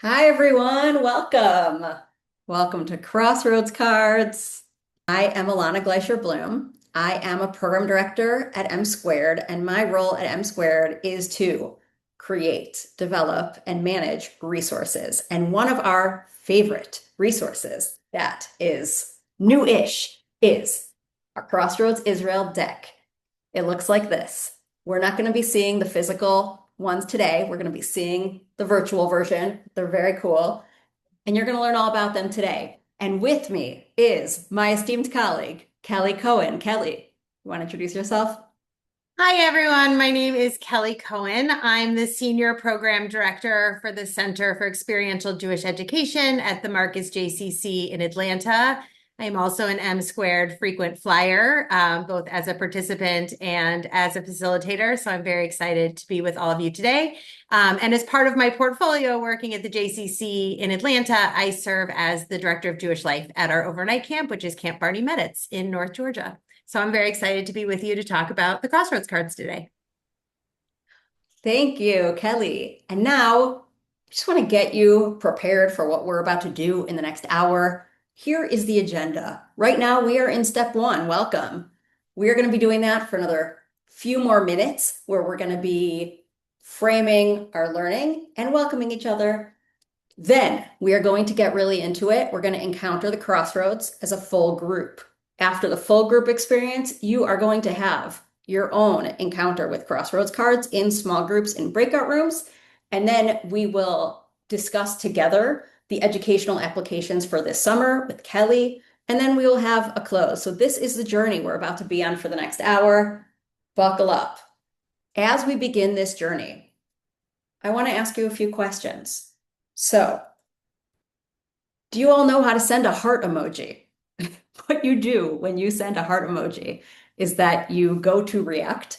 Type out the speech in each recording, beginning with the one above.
Hi, everyone. Welcome. Welcome to Crossroads Cards. I am Alana Gleischer Bloom. I am a program director at M Squared, and my role at M Squared is to create, develop, and manage resources. And one of our favorite resources that is new-ish is our Crossroads Israel deck. It looks like this. We're not going to be seeing the physical ones today. We're going to be seeing the virtual version. They're very cool. And you're going to learn all about them today. And with me is my esteemed colleague, Kelly Cohen. Kelly, you want to introduce yourself? Hi, everyone. My name is Kelly Cohen. I'm the Senior Program Director for the Center for Experiential Jewish Education at the Marcus JCC in Atlanta. I'm also an M Squared frequent flyer, both as a participant and as a facilitator. So I'm very excited to be with all of you today. And as part of my portfolio working at the JCC in Atlanta, I serve as the Director of Jewish Life at our overnight camp, which is Camp Barney Meditz in North Georgia. So I'm very excited to be with you to talk about the Crossroads cards today. Thank you, Kelly. And now, I just want to get you prepared for what we're about to do in the next hour. Here is the agenda. Right now, we are in step one. Welcome. We are going to be doing that for another few more minutes where we're going to be framing our learning and welcoming each other. Then we are going to get really into it. We're going to encounter the crossroads as a full group. After the full group experience, you are going to have your own encounter with crossroads cards in small groups in breakout rooms. And then we will discuss together the educational applications for this summer with Kelly. And then we will have a close. So this is the journey we're about to be on for the next hour. Buckle up. As we begin this journey, I want to ask you a few questions. So, do you all know how to send a heart emoji? What you do when you send a heart emoji is that you go to React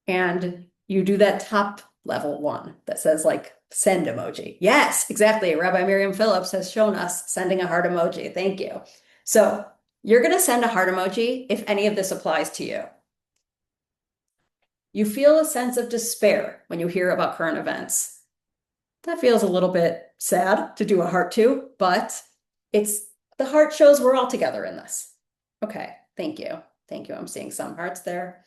and you do that top level one that says like send emoji. Yes, exactly. Rabbi Miriam Phillips has shown us sending a heart emoji. Thank you. So you're going to send a heart emoji if any of this applies to you. You feel a sense of despair when you hear about current events. That feels a little bit sad to do a heart to, but it's the heart shows we're all together in this. Okay, thank you. Thank you. I'm seeing some hearts there.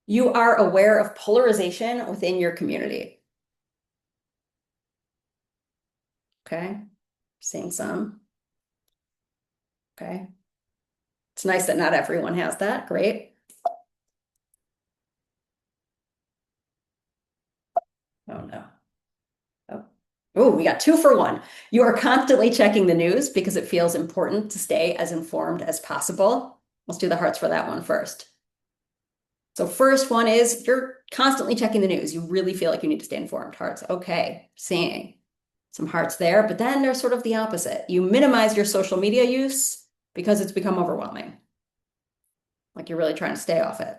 You are aware of polarization within your community. Okay, seeing some. Okay, it's nice that not everyone has that. Great. Oh no. Oh, oh, we got two for one. You are constantly checking the news because it feels important to stay as informed as possible. Let's do the hearts for that one first. So first one is you're constantly checking the news. You really feel like you need to stay informed. Hearts. Okay, seeing some hearts there, but then there's sort of the opposite. You minimize your social media use because it's become overwhelming. Like you're really trying to stay off it.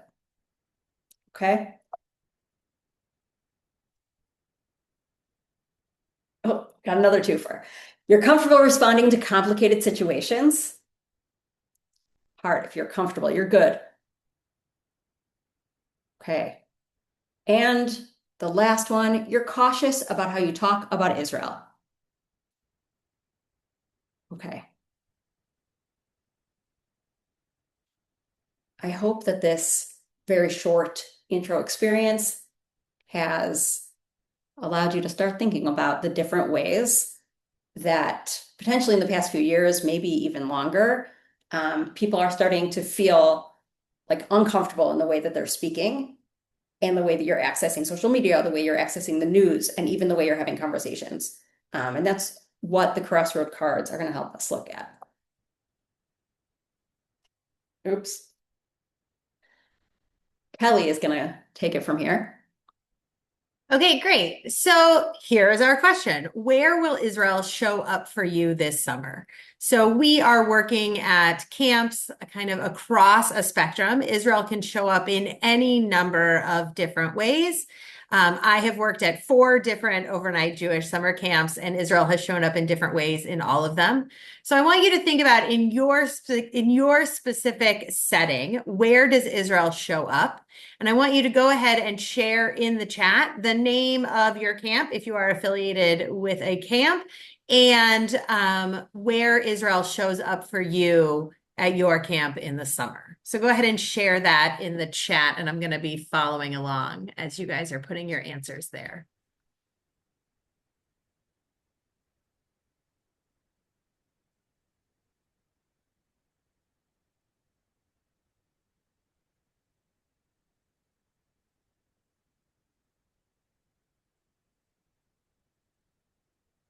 Okay. Oh, got another twofer. You're comfortable responding to complicated situations. Heart, if you're comfortable, you're good. Okay. And the last one, you're cautious about how you talk about Israel. Okay. I hope that this very short intro experience has allowed you to start thinking about the different ways that potentially in the past few years, maybe even longer, people are starting to feel like uncomfortable in the way that they're speaking and the way that you're accessing social media, the way you're accessing the news, and even the way you're having conversations. And that's what the crossroad cards are going to help us look at. Oops. Kelly is going to take it from here. Okay, great. So here's our question. Where will Israel show up for you this summer? So we are working at camps kind of across a spectrum. Israel can show up in any number of different ways. I have worked at 4 different overnight Jewish summer camps, and Israel has shown up in different ways in all of them. So I want you to think about in your specific setting, where does Israel show up? And I want you to go ahead and share in the chat the name of your camp if you are affiliated with a camp, and where Israel shows up for you at your camp in the summer. So go ahead and share that in the chat, and I'm going to be following along as you guys are putting your answers there.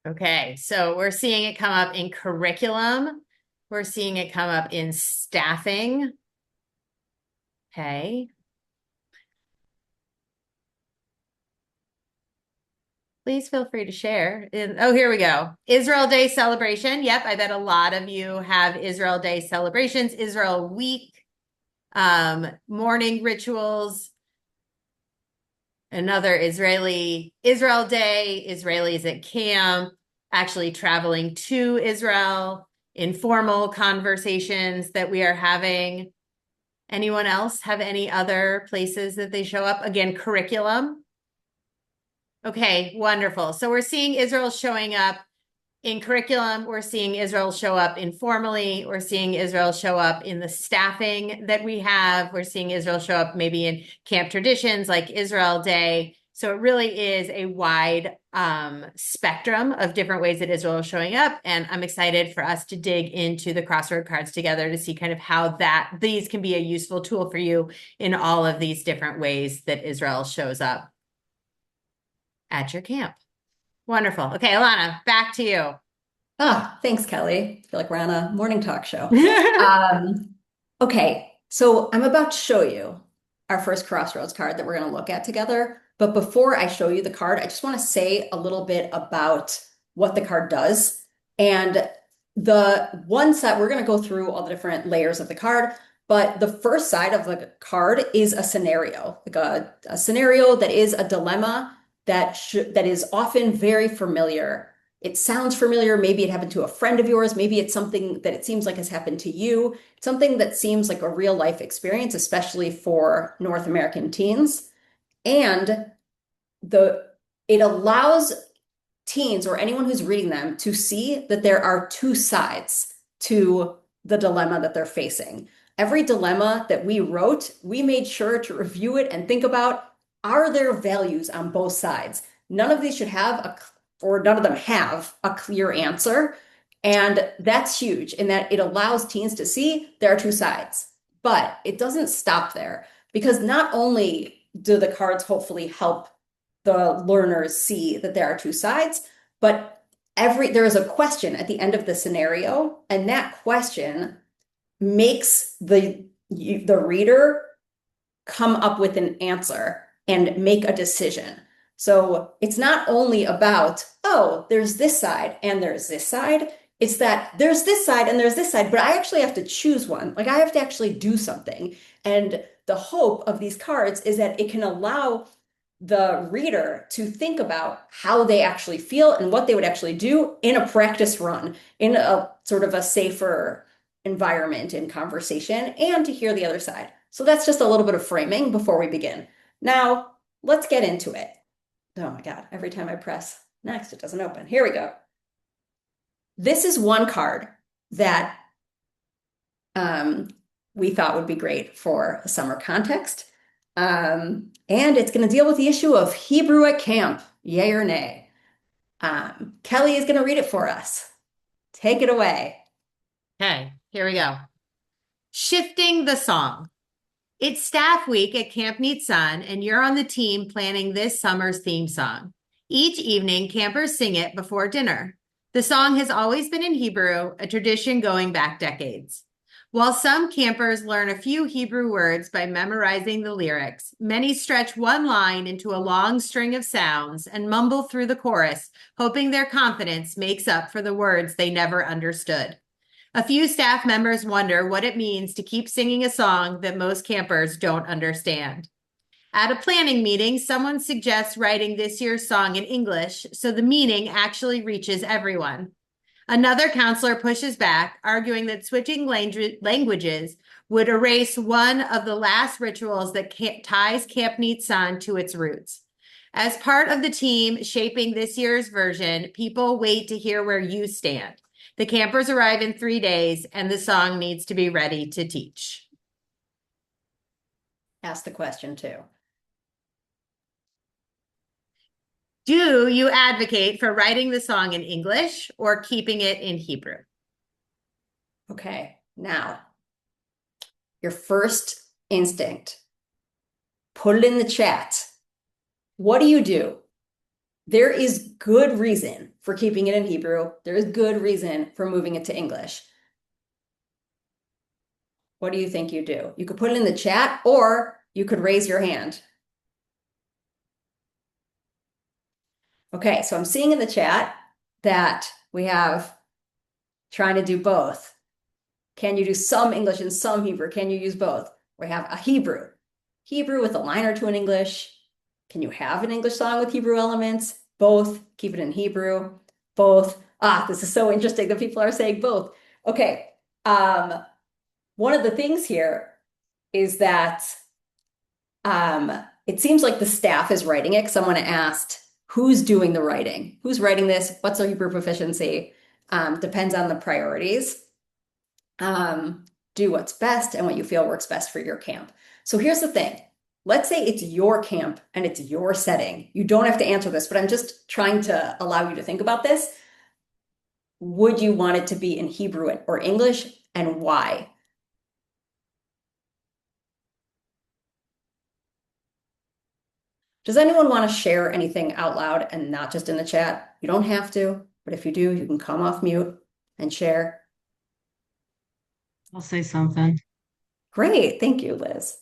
Okay, so we're seeing it come up in curriculum. We're seeing it come up in staffing. Okay. Please feel free to share. Oh, here we go. Israel Day celebration. Yep, I bet a lot of you have Israel Day celebrations, Israel Week, morning rituals, another Israel Day, Israelis at camp, actually traveling to Israel, informal conversations that we are having. Anyone else have any other places that they show up? Again, curriculum. Okay, wonderful. So we're seeing Israel showing up in curriculum. We're seeing Israel show up informally. We're seeing Israel show up in the staffing that we have. We're seeing Israel show up maybe in camp traditions like Israel Day. So it really is a wide spectrum of different ways that Israel is showing up. And I'm excited for us to dig into the crossword cards together to see kind of how these can be a useful tool for you in all of these different ways that Israel shows up at your camp. Wonderful. Okay, Alana, back to you. Thanks, Kelly. I feel like we're on a morning talk show. Okay, so I'm about to show you our first Crossroads card that we're going to look at together. But before I show you the card, I just want to say a little bit about what the card does. And the one side, we're going to go through all the different layers of the card, but the first side of the card is a scenario, like a scenario that is a dilemma that is often very familiar. It sounds familiar. Maybe it happened to a friend of yours. Maybe it's something that it seems like has happened to you. Something that seems like a real life experience, especially for North American teens. And it allows teens or anyone who's reading them to see that there are two sides to the dilemma that they're facing. Every dilemma that we wrote, we made sure to review it and think about, are there values on both sides? None of these should have or none of them have a clear answer. And that's huge in that it allows teens to see there are two sides. But it doesn't stop there because not only do the cards hopefully help the learners see that there are two sides, but there is a question at the end of the scenario, and that question makes the reader come up with an answer and make a decision. So it's not only about, oh, there's this side and there's this side. It's that there's this side and there's this side, but I actually have to choose one. Like I have to actually do something. And the hope of these cards is that it can allow the reader to think about how they actually feel and what they would actually do in a practice run, in a sort of a safer environment in conversation, and to hear the other side. So that's just a little bit of framing before we begin. Now, let's get into it. Oh my God, every time I press next, it doesn't open. Here we go. This is one card that we thought would be great for a summer context. And it's going to deal with the issue of Hebrew at camp, yay or nay. Kelly is going to read it for us. Take it away. Okay, here we go. Shifting the song. It's staff week at Camp Nitzan, and you're on the team planning this summer's theme song. Each evening, campers sing it before dinner. The song has always been in Hebrew, a tradition going back decades. While some campers learn a few Hebrew words by memorizing the lyrics, many stretch one line into a long string of sounds and mumble through the chorus, hoping their confidence makes up for the words they never understood. A few staff members wonder what it means to keep singing a song that most campers don't understand. At a planning meeting, someone suggests writing this year's song in English so the meaning actually reaches everyone. Another counselor pushes back, arguing that switching languages would erase one of the last rituals that ties Camp Neat San to its roots. As part of the team shaping this year's version, people wait to hear where you stand. The campers arrive in 3 days, and the song needs to be ready to teach. Ask the question too. Do you advocate for writing the song in English or keeping it in Hebrew? Okay, now your first instinct, put it in the chat. What do you do? There is good reason for keeping it in Hebrew. There is good reason for moving it to English. What do you think you do? You could put it in the chat or you could raise your hand. Okay, so I'm seeing in the chat that we have trying to do both. Can you do some English and some Hebrew? Can you use both? We have a Hebrew. Hebrew with a line or two in English. Can you have an English song with Hebrew elements? Both. Keep it in Hebrew. Both. Ah, this is so interesting that people are saying both. Okay. One of the things here is that it seems like the staff is writing it. Someone asked, who's doing the writing? Who's writing this? What's their Hebrew proficiency? Depends on the priorities. Do what's best and what you feel works best for your camp. So here's the thing. Let's say it's your camp and it's your setting. You don't have to answer this, but I'm just trying to allow you to think about this. Would you want it to be in Hebrew or English, and why? Does anyone want to share anything out loud and not just in the chat? You don't have to, but if you do, you can come off mute and share. I'll say something. Great. Thank you, Liz.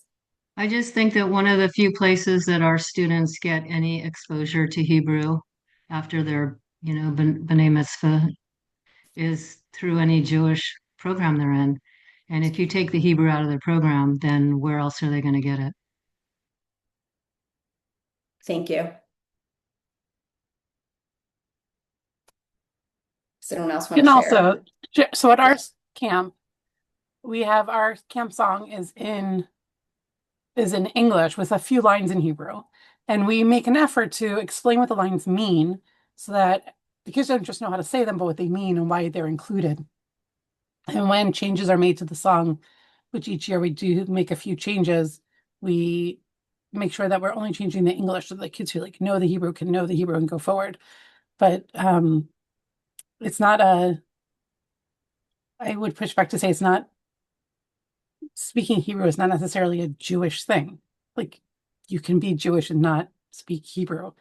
I just think that one of the few places that our students get any exposure to Hebrew after their, B'nai Mitzvah is through any Jewish program they're in. And if you take the Hebrew out of their program, then where else are they going to get it? Thank you. Does anyone else want And to also, share? so at our Yes. camp, we have our camp song is in English with a few lines in Hebrew. And we make an effort to explain what the lines mean so that the kids don't just know how to say them, but what they mean and why they're included. And when changes are made to the song, which each year we do make a few changes, we make sure that we're only changing the English so the kids who know the Hebrew can know the Hebrew and go forward. But it's not I would push back to say it's not speaking Hebrew is not necessarily a Jewish thing. Like you can be Jewish and not speak Hebrew.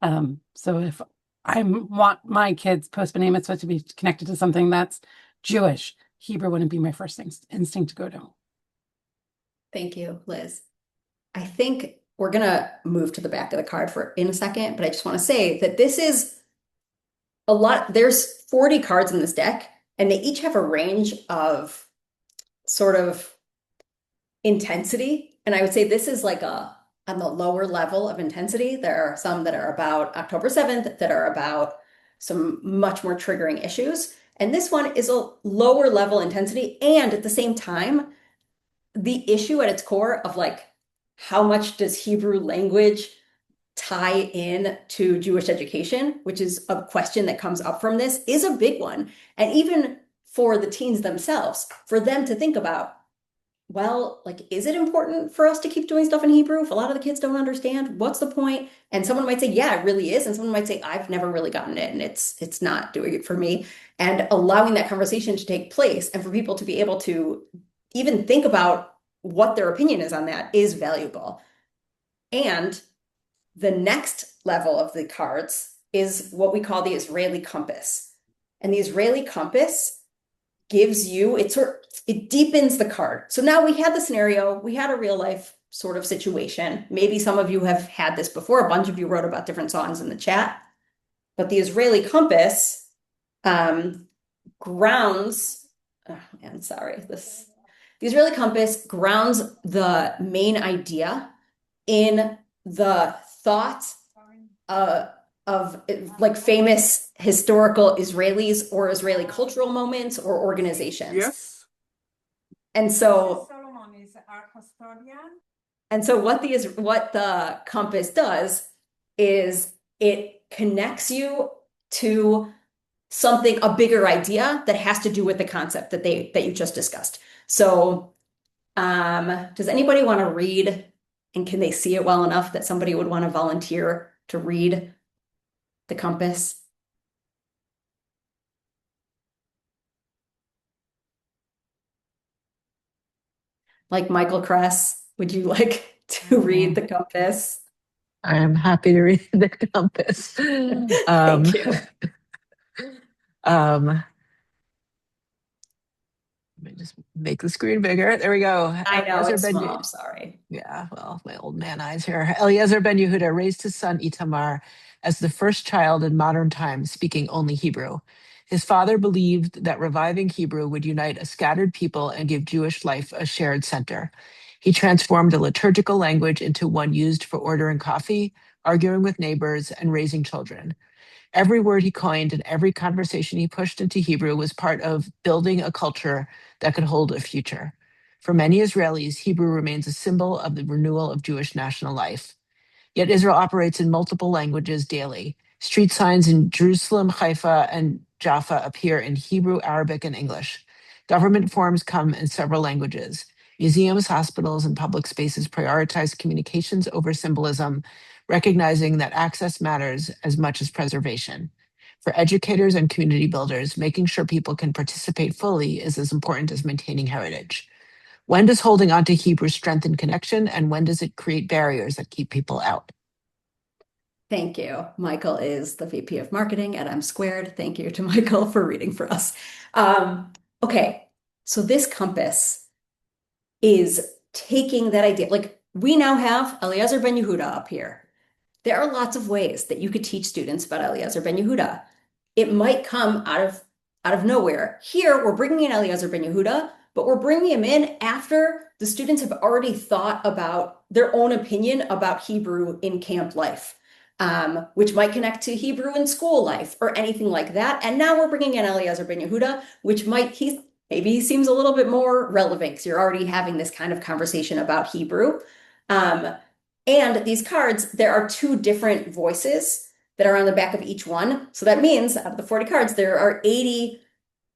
So if I want my kids post B'nai Mitzvah to be connected to something that's Jewish, Hebrew wouldn't be my first instinct to go to. Thank you, Liz. I think we're going to move to the back of the card in a second, but I just want to say that this is a lot. There's 40 cards in this deck, and they each have a range of sort of intensity. And I would say this is like on the lower level of intensity. There are some that are about October 7th that are about some much more triggering issues. And this one is a lower level intensity. And at the same time, the issue at its core of like, how much does Hebrew language tie in to Jewish education, which is a question that comes up from this, is a big one. And even for the teens themselves, for them to think about, well, like, is it important for us to keep doing stuff in Hebrew if a lot of the kids don't understand? What's the point? And someone might say, yeah, it really is. And someone might say, I've never really gotten it and it's not doing it for me. And allowing that conversation to take place and for people to be able to even think about what their opinion is on that is valuable. And the next level of the cards is what we call the Israeli compass. And the Israeli compass gives you, it deepens the card. So now we had the scenario, we had a real life sort of situation. Maybe some of you have had this before. A bunch of you wrote about different songs in the chat. But the Israeli compass grounds, oh man, sorry, the Israeli compass grounds the main idea in the thoughts of like famous historical Israelis or Israeli cultural moments or organizations. Yes. And so Solomon is our custodian. what the compass does is it connects you to something, a bigger idea that has to do with the concept that you just discussed. So, does anybody want to read, and can they see it well enough that somebody would want to volunteer to read the compass? Like Michael Kress, would you like to read the compass? I'm happy to read the compass. Thank you. Let me just make the screen bigger. There we go. I know Eliezer it's ben small, sorry. Yeah, well, my old man eyes here. Eliezer ben Yehuda raised his son Itamar as the first child in modern times speaking only Hebrew. His father believed that reviving Hebrew would unite a scattered people and give Jewish life a shared center. He transformed a liturgical language into one used for ordering coffee, arguing with neighbors, and raising children. Every word he coined and every conversation he pushed into Hebrew was part of building a culture that could hold a future. For many Israelis, Hebrew remains a symbol of the renewal of Jewish national life. Yet Israel operates in multiple languages daily. Street signs in Jerusalem, Haifa, and Jaffa appear in Hebrew, Arabic, and English. Government forms come in several languages. Museums, hospitals, and public spaces prioritize communications over symbolism, recognizing that access matters as much as preservation. For educators and community builders, making sure people can participate fully is as important as maintaining heritage. When does holding on to Hebrew strengthen connection, and when does it create barriers that keep people out? Thank you. Michael is the VP of Marketing at M Squared. Thank you to Michael for reading for us. Okay, so this compass is taking that idea. Like we now have Eliezer ben Yehuda up here. There are lots of ways that you could teach students about Eliezer ben Yehuda. It might come out of nowhere. Here, we're bringing in Eliezer ben Yehuda, but we're bringing him in after the students have already thought about their own opinion about Hebrew in camp life, which might connect to Hebrew in school life or anything like that. And now we're bringing in Eliezer ben Yehuda, which maybe he seems a little bit more relevant because you're already having this kind of conversation about Hebrew. And these cards, there are two different voices that are on the back of each one. So that means out of the 40 cards, there are 80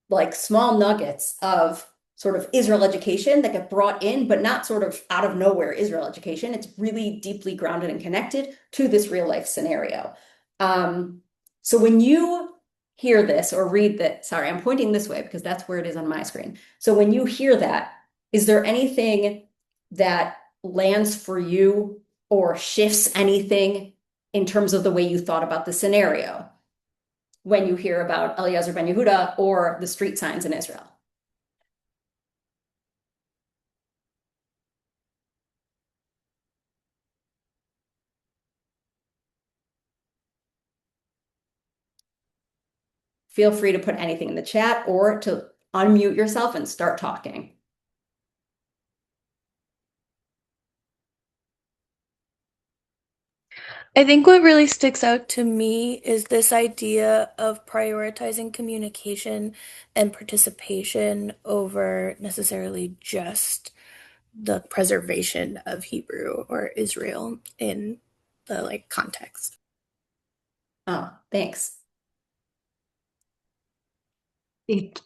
like small nuggets of sort of Israel education that get brought in, but not sort of out of nowhere Israel education. It's really deeply grounded and connected to this real life scenario. So when you hear this or read that, sorry, I'm pointing this way because that's where it is on my screen. So when you hear that, is there anything that lands for you or shifts anything in terms of the way you thought about the scenario when you hear about Eliezer ben Yehuda or the street signs in Israel? Feel free to put anything in the chat or to unmute yourself and start talking. I think what really sticks out to me is this idea of prioritizing communication and participation over necessarily just the preservation of Hebrew or Israel in the like context. Oh, thanks. It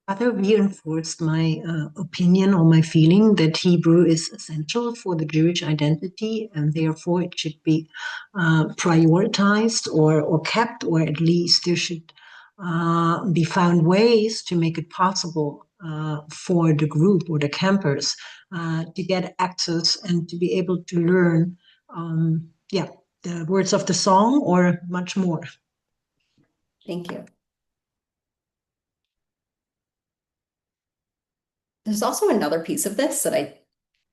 rather reinforced my opinion or my feeling that Hebrew is essential for the Jewish identity, and therefore it should be prioritized or kept, or at least there should be found ways to make it possible for the group or the campers to get access and to be able to learn, the words of the song or much more. Thank you. There's also another piece of this that I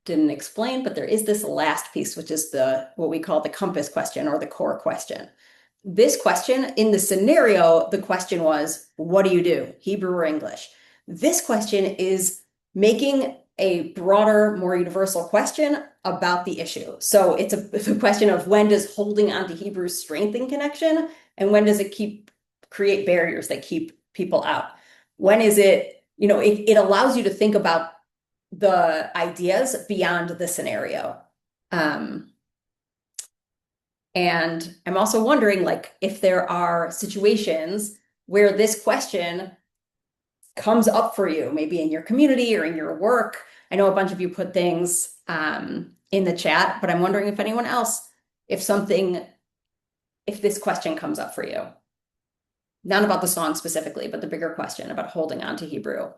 didn't explain, but there is this last piece, which is what we call the compass question or the core question. This question, in the scenario, the question was, what do you do, Hebrew or English? This question is making a broader, more universal question about the issue. So it's a question of, when does holding on to Hebrew strengthen connection, and when does it create barriers that keep people out? When is it, it allows you to think about the ideas beyond the scenario. And I'm also wondering, like, if there are situations where this question comes up for you, maybe in your community or in your work. I know a bunch of you put things in the chat, but I'm wondering if anyone else, if this question comes up for you. Not about the song specifically, but the bigger question about holding on to Hebrew.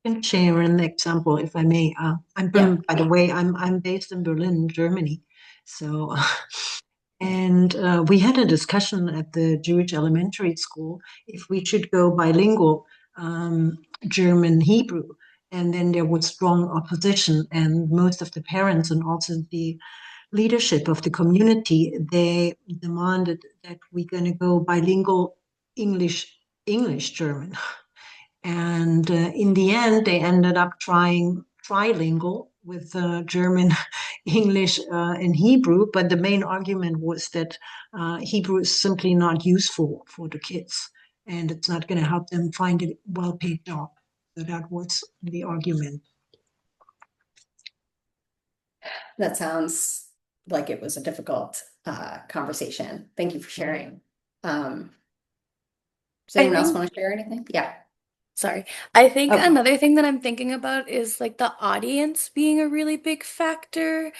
I can share an example, if I may. By the way, I'm based in Berlin, Germany. So, and we had a discussion at the Jewish elementary school if we should go bilingual, German Hebrew, and then there was strong opposition, and most of the parents and also the leadership of the community, they demanded that we're going to go bilingual English German. And in the end, they ended up trying trilingual with German, English, and Hebrew. But the main argument was that Hebrew is simply not useful for the kids, and it's not going to help them find a well-paid job. So that was the argument. That sounds like it was a difficult conversation. Thank you for sharing. Does anyone else want to share anything? Yeah. Sorry. I think another thing that I'm thinking about is like the audience being a really big factor.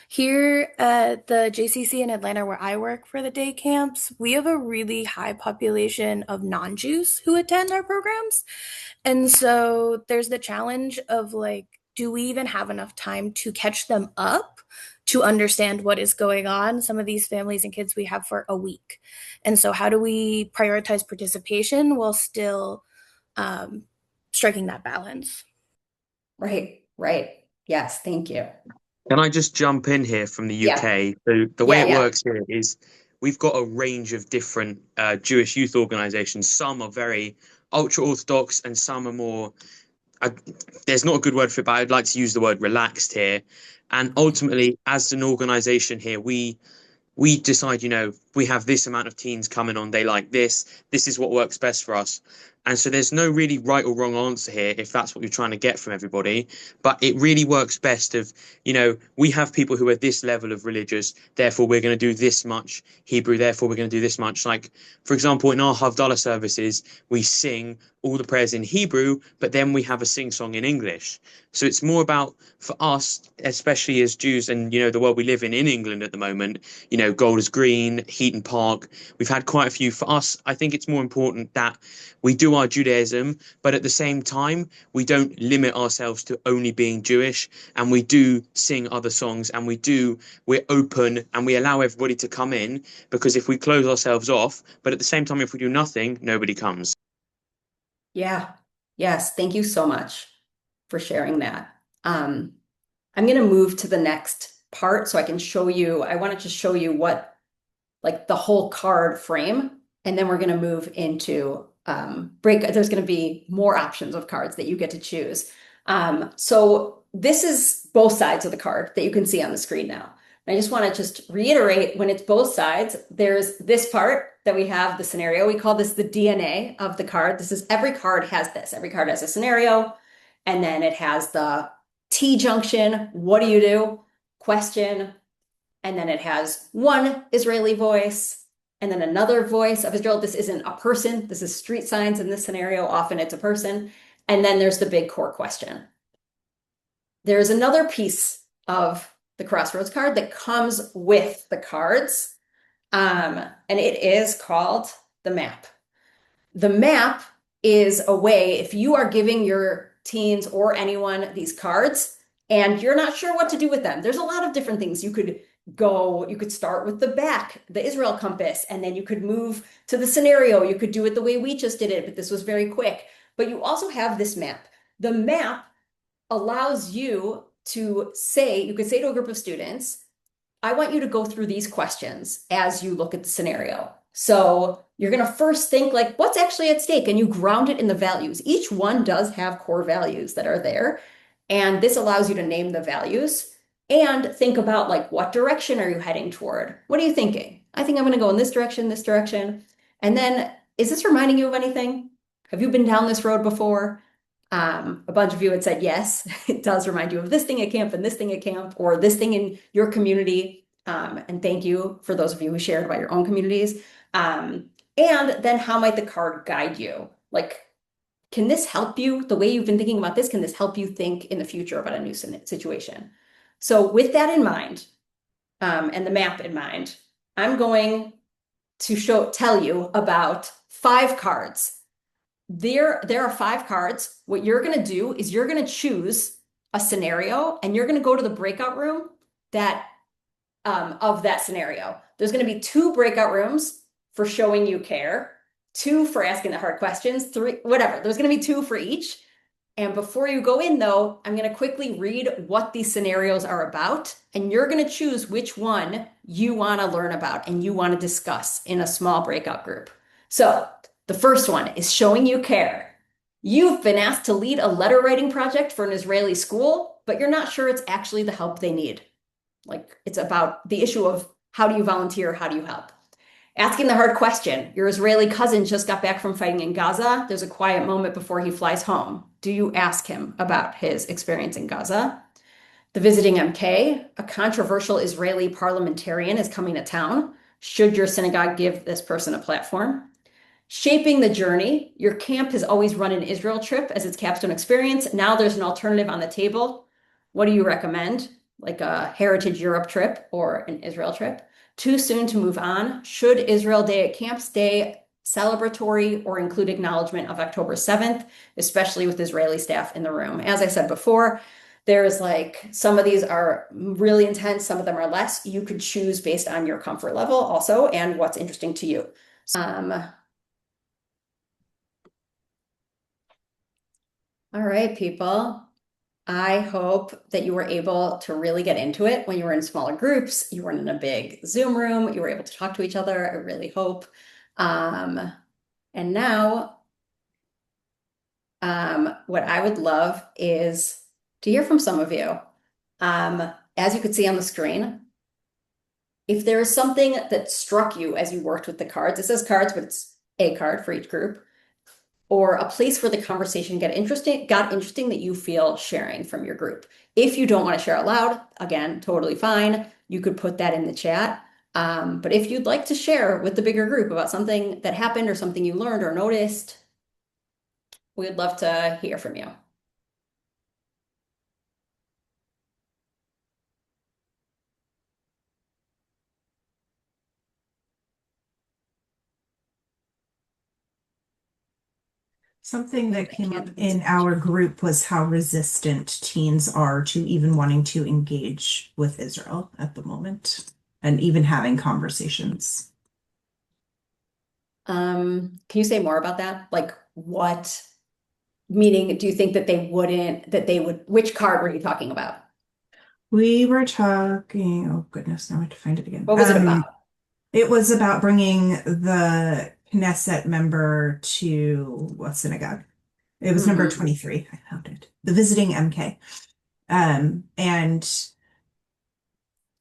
Here at the JCC in Atlanta, where I work for the day camps, we have a really high population of non-Jews who attend our programs. And so there's the challenge of like, do we even have enough time to catch them up to understand what is going on? Some of these families and kids we have for a week. And so how do we prioritize participation while still striking that balance? Right. Yes, thank you. Can I just jump in here from the UK? So the way it works here is we've got a range of different Jewish youth organizations. Some are very ultra-Orthodox and some are more, there's not a good word for it, but I'd like to use the word relaxed here. And ultimately, as an organization here, we decide, we have this amount of teens coming on, they like this is what works best for us. And so there's no really right or wrong answer here if that's what you're trying to get from everybody. But it really works best of, we have people who are this level of religious, therefore we're going to do this much Hebrew, therefore we're going to do this much. Like, for example, in our Havdalah services, we sing all the prayers in Hebrew, but then we have a sing song in English. So it's more about, for us, especially as Jews and, the world we live in England at the moment, Golders Green, Heaton Park, we've had quite a few. For us, I think it's more important that we do our Judaism, but at the same time, we don't limit ourselves to only being Jewish, and we do sing other songs, and we're open and we allow everybody to come in, because if we close ourselves off, but at the same time, if we do nothing, nobody comes. Yeah. Yes. Thank you so much for sharing that. I'm going to move to the next part so I can show you, I wanted to show you what, like, the whole card frame, and then we're going to move into there's going to be more options of cards that you get to choose. So this is both sides of the card that you can see on the screen now. And I just want to reiterate, when it's both sides, there's this part that we have, the scenario. We call this the DNA of the card. Every card has this. Every card has a scenario, and then it has the T junction. What do you do? Question. And then it has one Israeli voice and then another voice of Israel. This isn't a person. This is street signs in this scenario. Often it's a person. And then there's the big core question. There's another piece of the Crossroads card that comes with the cards. And it is called the map. The map is a way, if you are giving your teens or anyone these cards and you're not sure what to do with them, there's a lot of different things. You could start with the back, the Israel compass, and then you could move to the scenario. You could do it the way we just did it, but this was very quick. But you also have this map. The map allows you to you could say to a group of students, I want you to go through these questions as you look at the scenario. So you're going to first think like, what's actually at stake? And you ground it in the values. Each one does have core values that are there. And this allows you to name the values and think about like, what direction are you heading toward? What are you thinking? I think I'm going to go in this direction, this direction. And then, is this reminding you of anything? Have you been down this road before? A bunch of you had said yes, it does remind you of this thing at camp and this thing at camp, or this thing in your community. And thank you for those of you who shared about your own communities. And then how might the card guide you? Like, can this help you? The way you've been thinking about this, can this help you think in the future about a new situation? So with that in mind, and the map in mind, I'm going to tell you about 5 cards. There are 5 cards. What you're going to do is you're going to choose a scenario and you're going to go to the breakout room that of that scenario. There's going to be 2 breakout rooms for showing you care, 2 for asking the hard questions, 3, whatever. There's going to be 2 for each. And before you go in, though, I'm going to quickly read what these scenarios are about, and you're going to choose which one you want to learn about and you want to discuss in a small breakout group. So the first one is showing you care. You've been asked to lead a letter writing project for an Israeli school, but you're not sure it's actually the help they need. Like, it's about the issue of how do you volunteer? How do you help? Asking the hard question. Your Israeli cousin just got back from fighting in Gaza. There's a quiet moment before he flies home. Do you ask him about his experience in Gaza? The visiting MK. A controversial Israeli parliamentarian is coming to town. Should your synagogue give this person a platform? Shaping the journey. Your camp has always run an Israel trip as its capstone experience. Now there's an alternative on the table. What do you recommend? Like a Heritage Europe trip or an Israel trip? Too soon to move on? Should Israel Day at Camp stay celebratory or include acknowledgement of October 7th, especially with Israeli staff in the room? As I said before, there's like some of these are really intense, some of them are less. You could choose based on your comfort level also and what's interesting to you. All right, people. I hope that you were able to really get into it when you were in smaller groups. You weren't in a big Zoom room. You were able to talk to each other. I really hope. And now, what I would love is to hear from some of you. As you could see on the screen, if there is something that struck you as you worked with the cards, it says cards, but it's a card for each group, or a place where the conversation got interesting that you feel sharing from your group. If you don't want to share out loud, again, totally fine. You could put that in the chat. But if you'd like to share with the bigger group about something that happened or something you learned or noticed, we'd love to hear from you. Something that came up in our group was how resistant teens are to even wanting to engage with Israel at the moment and even having conversations. Can you say more about that? Like what, meaning, do you think that they would, which card were you talking about? We were talking, oh goodness, now I have to find it again. What was it about? It was about bringing the Knesset member to what synagogue? It was number 23. I found it. The visiting MK. And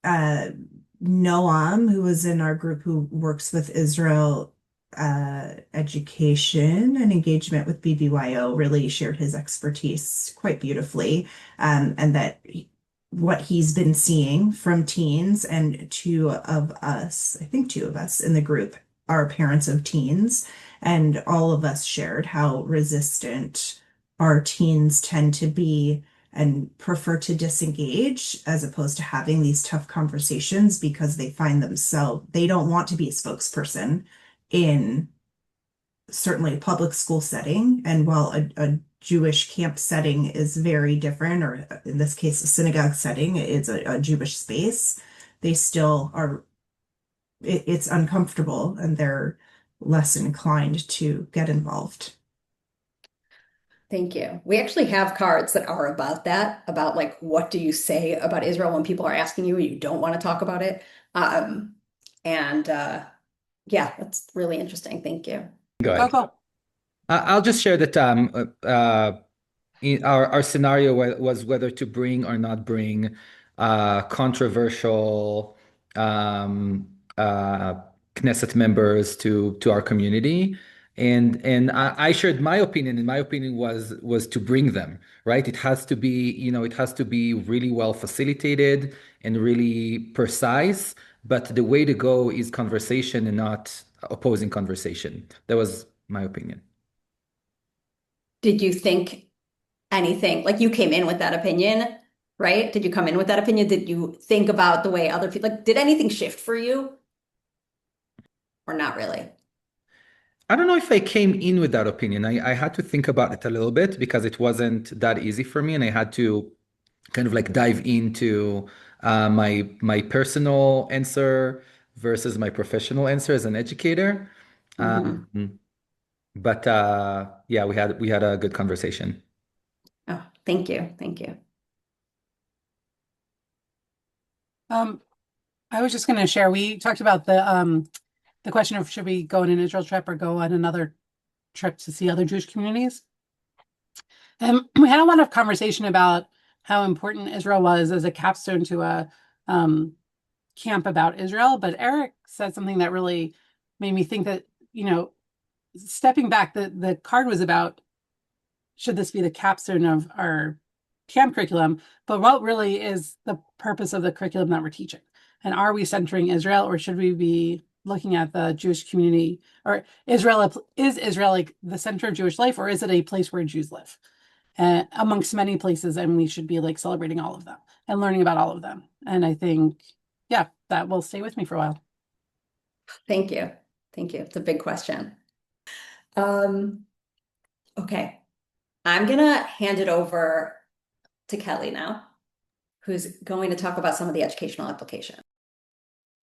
Noam, who was in our group who works with Israel education and engagement with BBYO, really shared his expertise quite beautifully. And that what he's been seeing from teens, and I think two of us in the group are parents of teens, and all of us shared how resistant our teens tend to be and prefer to disengage as opposed to having these tough conversations because they don't want to be a spokesperson in certainly a public school setting. And while a Jewish camp setting is very different, or in this case, a synagogue setting is a Jewish space, they still are, it's uncomfortable and they're less inclined to get involved. Thank you. We actually have cards that are about that, about like, what do you say about Israel when people are asking you, you don't want to talk about it. Yeah, that's really interesting. Thank you. Go Go, ahead. go. I'll just share that our scenario was whether to bring or not bring controversial Knesset members to our community. And I shared my opinion, and my opinion was to bring them, right? It has to be, it has to be really well facilitated and really precise. But the way to go is conversation and not opposing conversation. That was my opinion. Did you think anything, like you came in with that opinion, right? Did you come in with that opinion? Did you think about the way other people, like, did anything shift for you or not really? I don't know if I came in with that opinion. I had to think about it a little bit because it wasn't that easy for me, and I had to kind of like dive into my personal answer versus my professional answer as an educator. Mhm. But yeah, we had a good conversation. Oh, thank you. Thank you. I was just going to share. We talked about the question of should we go on an Israel trip or go on another trip to see other Jewish communities. And we had a lot of conversation about how important Israel was as a capstone to a camp about Israel. But Eric said something that really made me think that, stepping back, the card was about should this be the capstone of our camp curriculum, but what really is the purpose of the curriculum that we're teaching? And are we centering Israel, or should we be looking at the Jewish community? Or is Israel like the center of Jewish life, or is it a place where Jews live? Amongst many places, and we should be like celebrating all of them and learning about all of them. And I think, yeah, that will stay with me for a while. Thank you. Thank you. It's a big question. Okay. I'm gonna hand it over to Kelly now, who's going to talk about some of the educational application.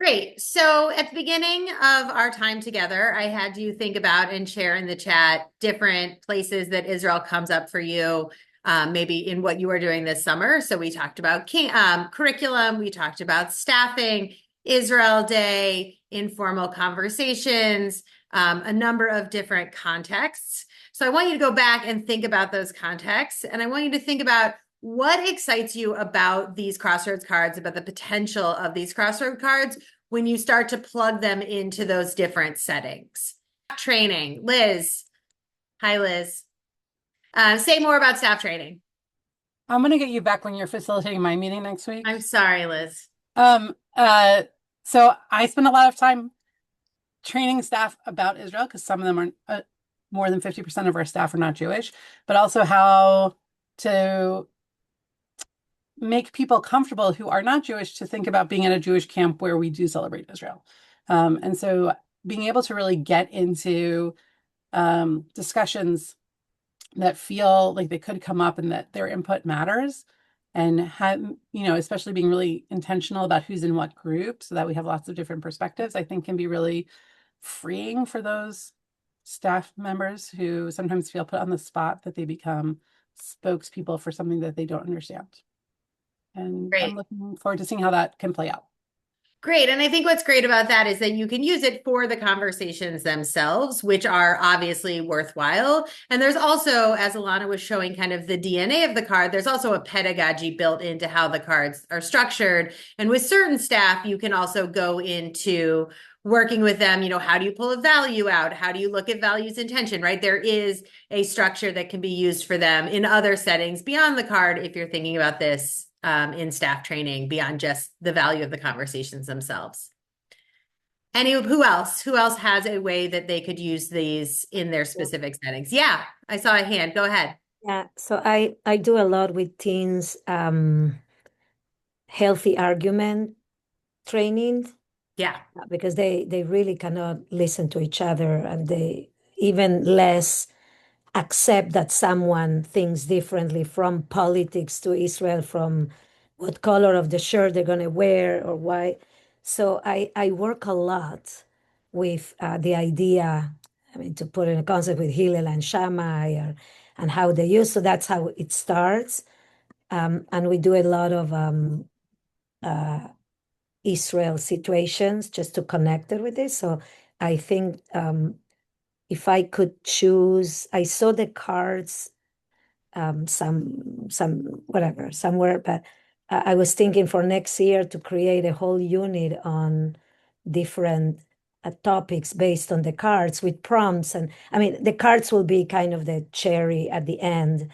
Great. So at the beginning of our time together, I had you think about and share in the chat different places that Israel comes up for you, maybe in what you are doing this summer. So we talked about curriculum, we talked about staffing, Israel Day, informal conversations, a number of different contexts. So I want you to go back and think about those contexts, and I want you to think about what excites you about these Crossroads cards, about the potential of these Crossroads cards when you start to plug them into those different settings? Training. Liz. Hi, Liz. Say more about staff training. I'm going to get you back when you're facilitating my meeting next week. I'm sorry, Liz. So I spend a lot of time training staff about Israel because some of them are more than 50% of our staff are not Jewish, but also how to make people comfortable who are not Jewish to think about being at a Jewish camp where we do celebrate Israel. And so being able to really get into discussions that feel like they could come up and that their input matters, and have, especially being really intentional about who's in what group so that we have lots of different perspectives, I think can be really freeing for those staff members who sometimes feel put on the spot that they become spokespeople for something that they don't understand. And Great. I'm looking forward to seeing how that can play out. Great. And I think what's great about that is that you can use it for the conversations themselves, which are obviously worthwhile. And there's also, as Alana was showing kind of the DNA of the card, there's also a pedagogy built into how the cards are structured. And with certain staff, you can also go into working with them, how do you pull a value out? How do you look at values intention, right? There is a structure that can be used for them in other settings beyond the card if you're thinking about this in staff training beyond just the value of the conversations themselves. Who else has a way that they could use these in their specific settings? Yeah, I saw a hand. Go ahead. Yeah, so I do a lot with teens healthy argument training. Yeah. Because they really cannot listen to each other, and they even less accept that someone thinks differently, from politics to Israel, from what color of the shirt they're going to wear or why. So I work a lot with the idea, to put in a concept with Hillel and Shammai, and how they use. So that's how it starts. And we do a lot of Israel situations just to connect it with this. So I think if I could choose, I saw the cards some whatever somewhere, but I was thinking for next year to create a whole unit on different topics based on the cards with prompts. And I mean, the cards will be kind of the cherry at the end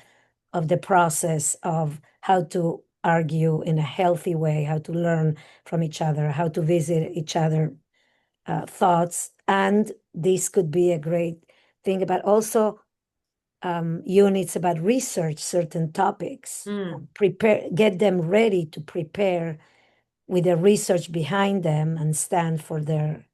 of the process of how to argue in a healthy way, how to learn from each other, how to visit each other thoughts. And this could be a great thing about also units about research certain topics, get them ready to prepare with the research behind them and stand for their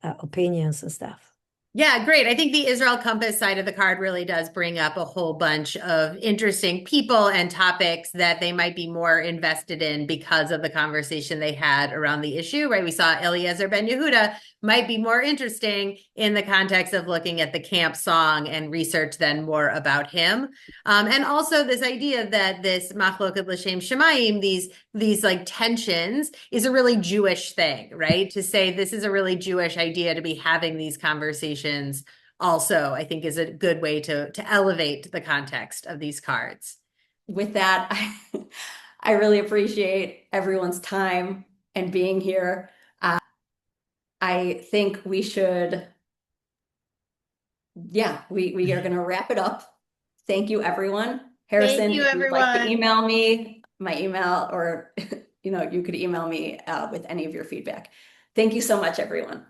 opinions and stuff. Yeah, great. I think the Israel Compass side of the card really does bring up a whole bunch of interesting people and topics that they might be more invested in because of the conversation they had around the issue, right? We saw Eliezer Ben Yehuda might be more interesting in the context of looking at the camp song and research then more about him. And also this idea that this machloket l'shem shemayim, these like tensions is a really Jewish thing, right? To say this is a really Jewish idea to be having these conversations also, I think is a good way to elevate the context of these cards. With that, I really appreciate everyone's time and being here. I think we should, we are going to wrap it up. Thank you, everyone. Harrison, Thank you, if you would like to everyone. email me, my email, or you could email me with any of your feedback. Thank you so much, everyone.